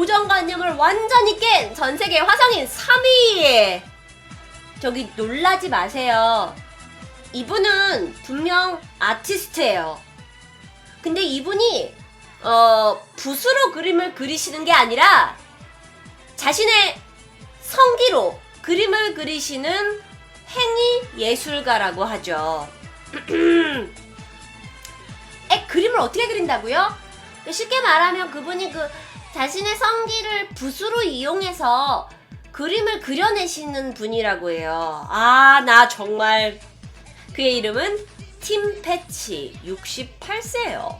고정관념을 완전히 깬 전세계 화성인 3위! 저기 놀라지 마세요. 이분은 분명 아티스트예요. 근데 이분이 붓으로 그림을 그리시는 게 아니라 자신의 성기로 그림을 그리시는 행위 예술가라고 하죠. 그림을 어떻게 그린다고요? 쉽게 말하면 그분이 자신의 성기를 붓으로 이용해서 그림을 그려내시는 분이라고 해요. 나 정말 그의 이름은 팀 패치 68세예요.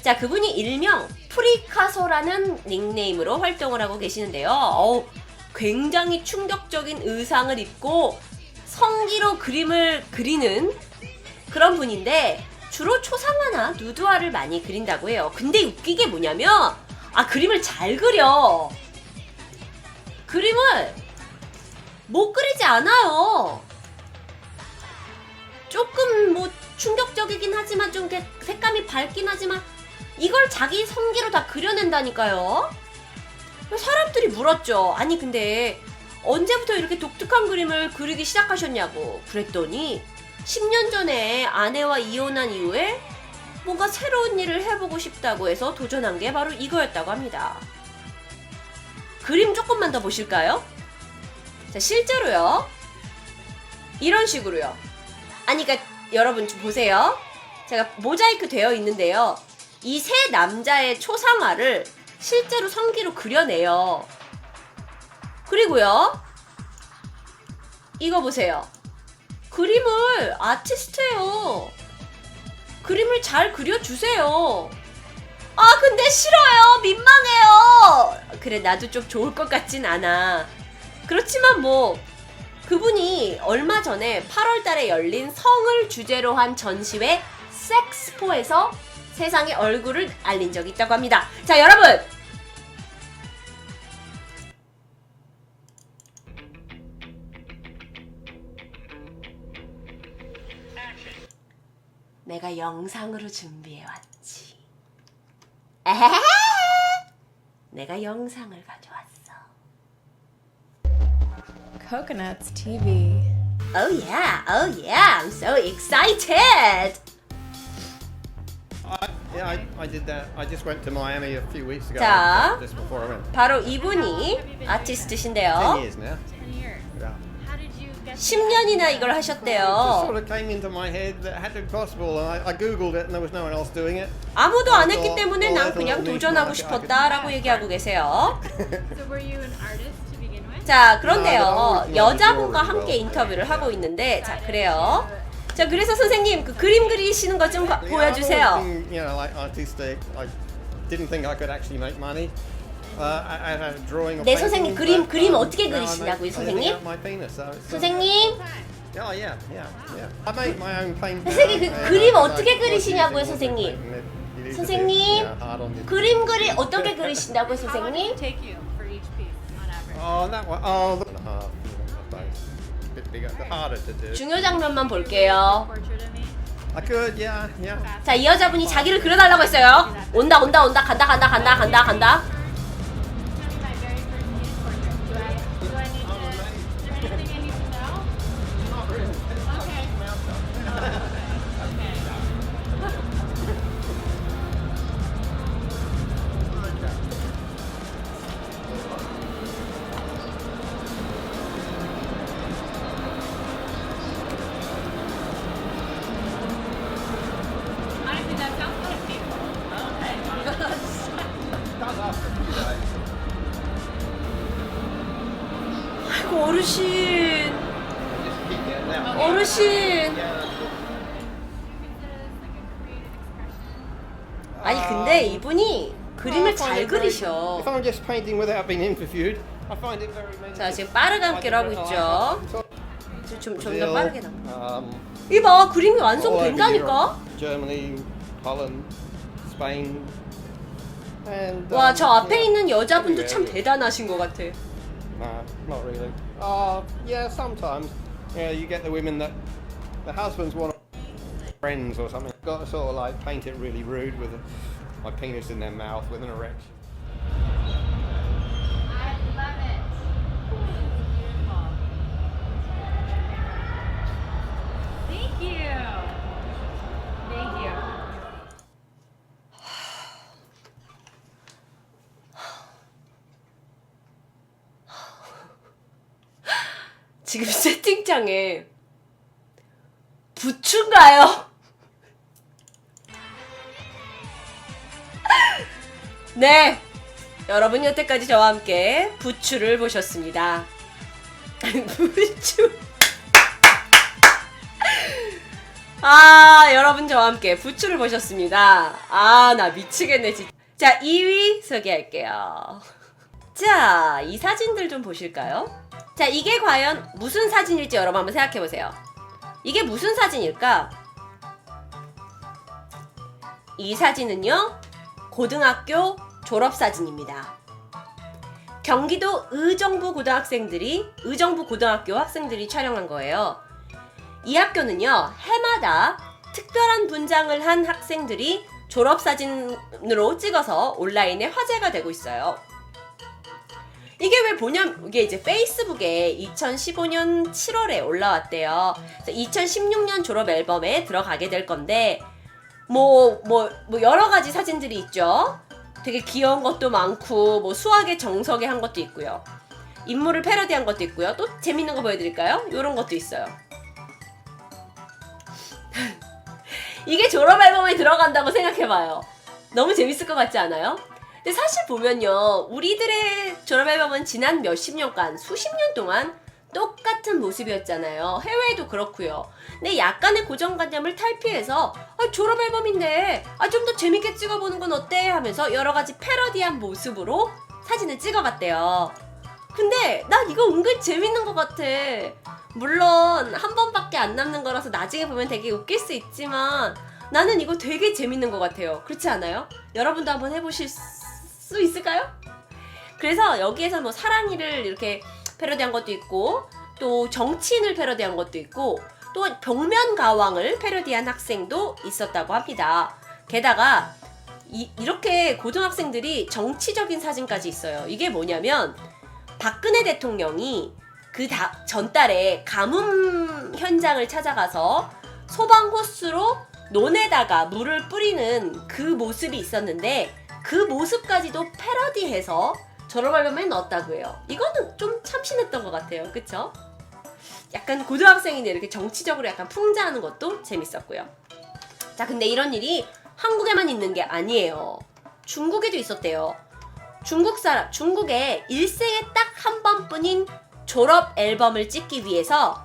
자, 그분이 일명 프리카소라는 닉네임으로 활동을 하고 계시는데요. 굉장히 충격적인 의상을 입고 성기로 그림을 그리는 그런 분인데 주로 초상화나 누드화를 많이 그린다고 해요. 근데 웃기게 뭐냐면 그림을 잘 그려. 그림을 못 그리지 않아요. 조금 충격적이긴 하지만 좀 색감이 밝긴 하지만 이걸 자기 성기로 다 그려낸다니까요. 사람들이 물었죠. 아니 근데 언제부터 이렇게 독특한 그림을 그리기 시작하셨냐고. 그랬더니 10년 전에 아내와 이혼한 이후에 뭔가 새로운 일을 해보고 싶다고 해서 도전한 게 바로 이거였다고 합니다. 그림 조금만 더 보실까요? 자, 실제로요. 이런 식으로요. 그러니까 여러분 좀 보세요. 제가 모자이크 되어 있는데요. 이 세 남자의 초상화를 실제로 성기로 그려내요. 그리고요. 이거 보세요. 그림을 아티스트예요. 그림을 잘 그려주세요. 근데 싫어요. 민망해요. 그래, 나도 좀 좋을 것 같진 않아. 그렇지만 그분이 얼마 전에 8월 달에 열린 성을 주제로 한 전시회 섹스포에서 세상에 얼굴을 알린 적이 있다고 합니다. 자, 여러분! 내가 영상으로 준비해왔지. 에헤헤! 내가 영상을 가져왔어. Coconuts TV. Oh yeah, I'm so excited! I did that. I just went to Miami a few weeks ago. 자, Just before I went. 바로 이분이 아티스트신데요. 10 years now. 10 years. Yeah. How did you get 10년이나 이걸 It just 하셨대요. sort of came into my head that it had to be possible, and I googled it, and there was no one else doing it. 아무도 안 했기 때문에 난 그냥 도전하고 싶었다라고 얘기하고 계세요. So were you an artist to begin with? 자, 그런데요. 여자분과 함께 인터뷰를 하고 있는데, 자, 그래요. 자, 그래서 선생님, 그림 그리시는 거 좀 Yeah, I've 보여주세요. always been, like artistic. I didn't think I could actually make money. I had a drawing of 네, 선생님, painting, 그림 but, 어떻게 now I 그리시냐고요, make 선생님? anything out of my penis, so it's, 선생님, yeah. I make my own paint. 선생님, now, 그림 and 어떻게 I like 그리시냐고요, using 선생님? watercolor paint, and it is a bit, 선생님, hard on the- 그림 어떻게 그리신다고요, How long did 선생님? it take you for each piece on average? That one. Look and a half. I suppose. A bit bigger. The harder to do. 중요 장면만 볼게요. Portrait of me? I could, yeah. 자, 이 여자분이 자기를 그려달라고 했어요. 온다, 간다. This is my very first nude portrait. Do I need to, is there anything I need to know? Not really. Okay. Okay. Honestly, that sounds kind of painful. 아이고, 어르신. 어르신. 아니, 근데 이분이 그림을 잘 그리셔. If I'm just painting without being interviewed, I find it very 자, 지금 빠르게 함께를 하고 있죠. 좀 더 빠르게 나. Um, 이봐, 그림이 all over 완성된다니까? Europe, Germany, Holland, Spain, and. 와, 저 앞에 yeah, 있는 여자분도 참 everywhere. 대단하신 것 같아. Nah, not really. Yeah, sometimes. Yeah, you get the women that the husbands want friends or something. Got to sort of like paint it really rude with my penis in their mouth with an erection. 지금 채팅창에 부추인가요? 네, 여러분 여태까지 저와 함께 부추를 보셨습니다. 부추. 아, 여러분 저와 함께 부추를 보셨습니다. 아, 나 미치겠네 진짜. 자, 2위 소개할게요. 자, 이 사진들 좀 보실까요? 자, 이게 과연 무슨 사진일지 여러분 한번 생각해보세요. 이게 무슨 사진일까? 이 사진은요, 고등학교 졸업사진입니다. 경기도 의정부 고등학교 학생들이 촬영한 거예요. 이 학교는요, 해마다 특별한 분장을 한 학생들이 졸업사진으로 찍어서 온라인에 화제가 되고 있어요. 이게 왜 뭐냐면, 이게 이제 페이스북에 2015년 7월에 올라왔대요. 2016년 졸업 앨범에 들어가게 될 건데, 여러 가지 사진들이 있죠. 되게 귀여운 것도 많고, 수학의 정석에 한 것도 있고요. 인물을 패러디한 것도 있고요. 또 재밌는 거 보여드릴까요? 이런 것도 있어요. 이게 졸업 앨범에 들어간다고 생각해봐요. 너무 재밌을 것 같지 않아요? 근데 사실 보면요, 우리들의 졸업 앨범은 지난 몇십 년간, 수십 년 동안 똑같은 모습이었잖아요. 해외에도 그렇고요. 근데 약간의 고정관념을 탈피해서 졸업 앨범인데 좀 더 재밌게 찍어보는 건 어때? 하면서 여러 가지 패러디한 모습으로 사진을 찍어봤대요. 근데 난 이거 은근 재밌는 것 같아. 물론 한 번밖에 안 남는 거라서 나중에 보면 되게 웃길 수 있지만 나는 이거 되게 재밌는 것 같아요. 그렇지 않아요? 여러분도 한번 해보실 수 있을까요? 그래서 여기에서 사랑이를 이렇게 패러디한 것도 있고, 또 정치인을 패러디한 것도 있고, 또 벽면가왕을 패러디한 학생도 있었다고 합니다. 게다가 이렇게 고등학생들이 정치적인 사진까지 있어요. 이게 뭐냐면 박근혜 대통령이 그 전달에 가뭄 현장을 찾아가서 소방호스로 논에다가 물을 뿌리는 그 모습이 있었는데, 그 모습까지도 패러디해서 졸업 앨범에 넣었다고 해요. 이거는 좀 참신했던 것 같아요. 그쵸? 약간 고등학생인데 이렇게 정치적으로 약간 풍자하는 것도 재밌었고요. 자, 근데 이런 일이 한국에만 있는 게 아니에요. 중국에도 있었대요. 중국에 일생에 딱 한 번뿐인 졸업 앨범을 찍기 위해서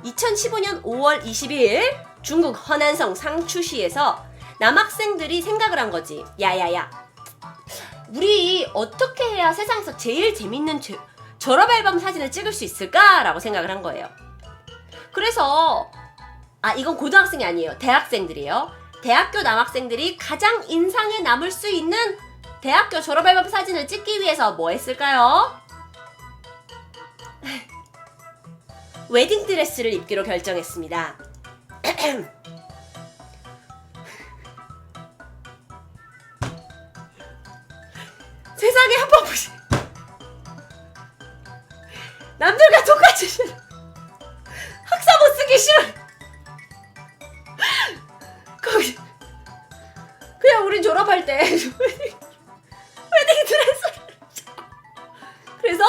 2015년 5월 22일 중국 허난성 상추시에서 남학생들이 생각을 한 거지. 야야야, 우리 어떻게 해야 세상에서 제일 재밌는 졸업 앨범 사진을 찍을 수 있을까라고 생각을 한 거예요. 그래서 이건 고등학생이 아니에요. 대학생들이에요. 대학교 남학생들이 가장 인상에 남을 수 있는 대학교 졸업 앨범 사진을 찍기 위해서 뭐 했을까요? 웨딩드레스를 입기로 결정했습니다. 세상에 한 번 보시. 남들과 똑같이 싫어. 학사 못 쓰기 싫어. 거기 그냥 우린 졸업할 때 웨딩 드레스를. 그래서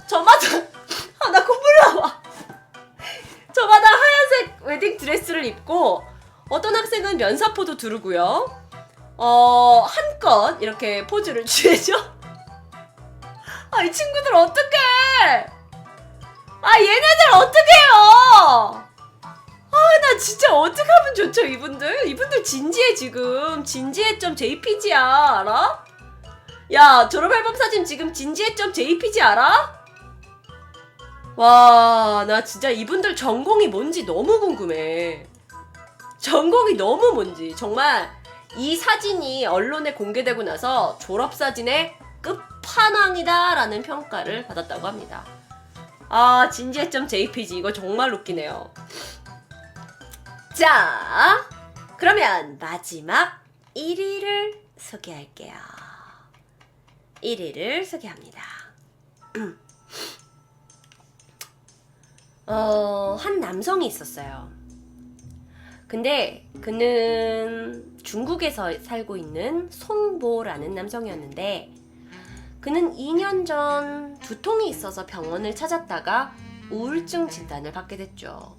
저마다 나 콧물 나와. 저마다 하얀색 웨딩 드레스를 입고, 어떤 학생은 면사포도 두르고요. 한껏 이렇게 포즈를 취해죠. 이 친구들 어떡해. 얘네들 어떡해요. 나 진짜 어떻게 하면 좋죠, 이분들 진지해. 지금 진지해.jpg야, 알아? 야, 졸업 앨범 사진 지금 진지해.jpg 알아? 와, 나 진짜 이분들 전공이 뭔지 너무 궁금해. 전공이 너무 뭔지. 정말 이 사진이 언론에 공개되고 나서 졸업사진의 끝판왕이다 라는 평가를 받았다고 합니다. 진지해.jpg 이거 정말 웃기네요. 자, 그러면 마지막 1위를 소개할게요. 1위를 소개합니다. 한 남성이 있었어요. 근데 그는 중국에서 살고 있는 송보라는 남성이었는데, 그는 2년 전 두통이 있어서 병원을 찾았다가 우울증 진단을 받게 됐죠.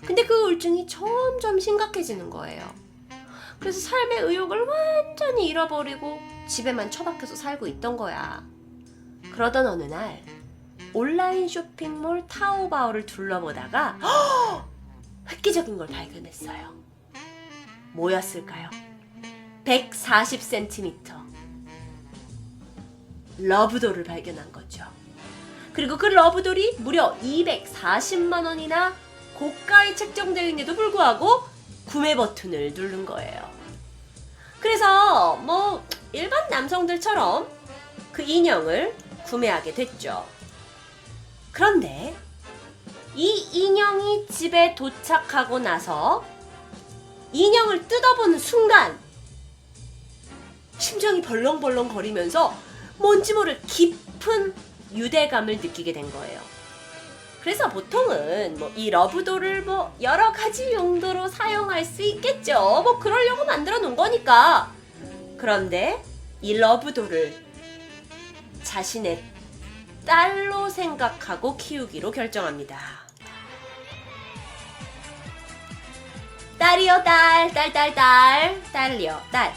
근데 그 우울증이 점점 심각해지는 거예요. 그래서 삶의 의욕을 완전히 잃어버리고 집에만 처박혀서 살고 있던 거야. 그러던 어느 날 온라인 쇼핑몰 타오바오를 둘러보다가 획기적인 걸 발견했어요. 뭐였을까요? 140cm 러브돌을 발견한 거죠. 그리고 그 러브돌이 무려 240만 원이나 고가에 책정되어 있는데도 불구하고 구매 버튼을 누른 거예요. 그래서 뭐 일반 남성들처럼 그 인형을 구매하게 됐죠. 그런데 이 인형이 집에 도착하고 나서 인형을 뜯어보는 순간 심장이 벌렁벌렁 거리면서 뭔지 모를 깊은 유대감을 느끼게 된 거예요. 그래서 보통은 뭐 이 러브돌을 뭐 여러 가지 용도로 사용할 수 있겠죠. 뭐 그러려고 만들어 놓은 거니까. 그런데 이 러브돌을 자신의 딸로 생각하고 키우기로 결정합니다. 딸이요, 딸이요, 딸.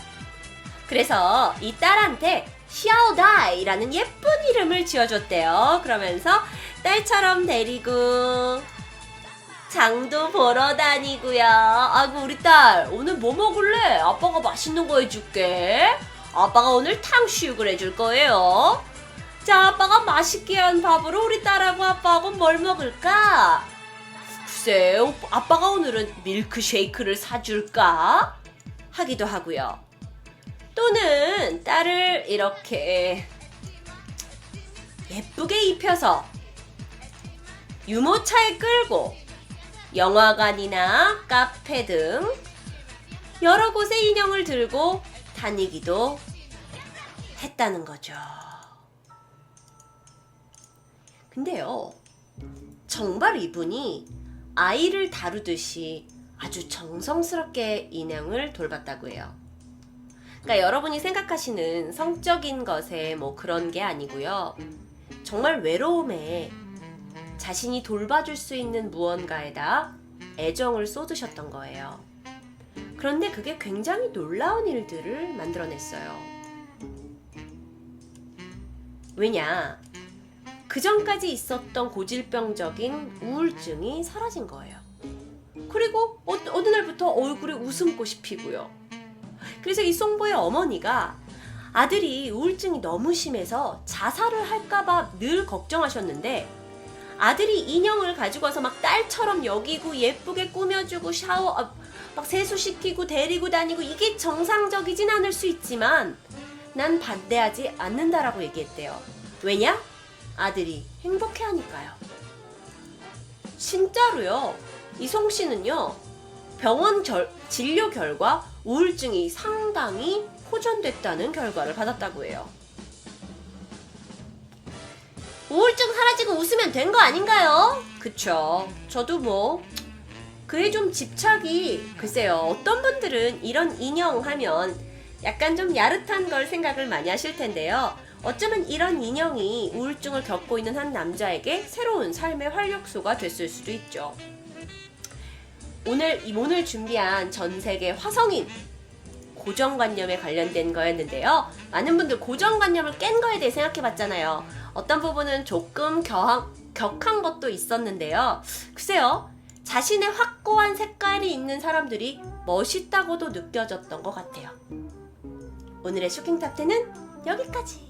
그래서 이 딸한테 샤오다이라는 예쁜 이름을 지어줬대요. 그러면서 딸처럼 데리고 장도 보러 다니고요. 아이고 우리 딸 오늘 뭐 먹을래? 아빠가 맛있는 거 해줄게. 아빠가 오늘 탕수육을 해줄 거예요. 자, 아빠가 맛있게 한 밥으로 우리 딸하고 아빠하고 뭘 먹을까? 글쎄, 아빠가 오늘은 밀크쉐이크를 사줄까? 하기도 하고요. 또는 딸을 이렇게 예쁘게 입혀서 유모차에 끌고 영화관이나 카페 등 여러 곳에 인형을 들고 다니기도 했다는 거죠. 근데요, 정말 이분이 아이를 다루듯이 아주 정성스럽게 인형을 돌봤다고 해요. 그러니까 여러분이 생각하시는 성적인 것에 뭐 그런 게 아니고요. 정말 외로움에 자신이 돌봐줄 수 있는 무언가에다 애정을 쏟으셨던 거예요. 그런데 그게 굉장히 놀라운 일들을 만들어냈어요. 왜냐? 그 전까지 있었던 고질병적인 우울증이 사라진 거예요. 그리고 어느 날부터 얼굴에 웃음꽃이 피고요. 그래서 이 송보의 어머니가 아들이 우울증이 너무 심해서 자살을 할까봐 늘 걱정하셨는데 아들이 인형을 가지고 와서 막 딸처럼 여기고 예쁘게 꾸며주고 막 세수시키고 데리고 다니고 이게 정상적이진 않을 수 있지만 난 반대하지 않는다라고 얘기했대요. 왜냐? 아들이 행복해하니까요. 진짜로요. 이송 씨는요. 병원 진료 결과 우울증이 상당히 호전됐다는 결과를 받았다고 해요. 우울증 사라지고 웃으면 된 거 아닌가요? 그쵸. 저도 뭐 그에 좀 집착이 글쎄요. 어떤 분들은 이런 인형 하면 약간 좀 야릇한 걸 생각을 많이 하실 텐데요. 어쩌면 이런 인형이 우울증을 겪고 있는 한 남자에게 새로운 삶의 활력소가 됐을 수도 있죠. 오늘 준비한 전 세계 화성인 고정관념에 관련된 거였는데요. 많은 분들 고정관념을 깬 거에 대해 생각해봤잖아요. 어떤 부분은 조금 격한 것도 있었는데요. 글쎄요. 자신의 확고한 색깔이 있는 사람들이 멋있다고도 느껴졌던 것 같아요. 오늘의 쇼킹 탑10은 여기까지.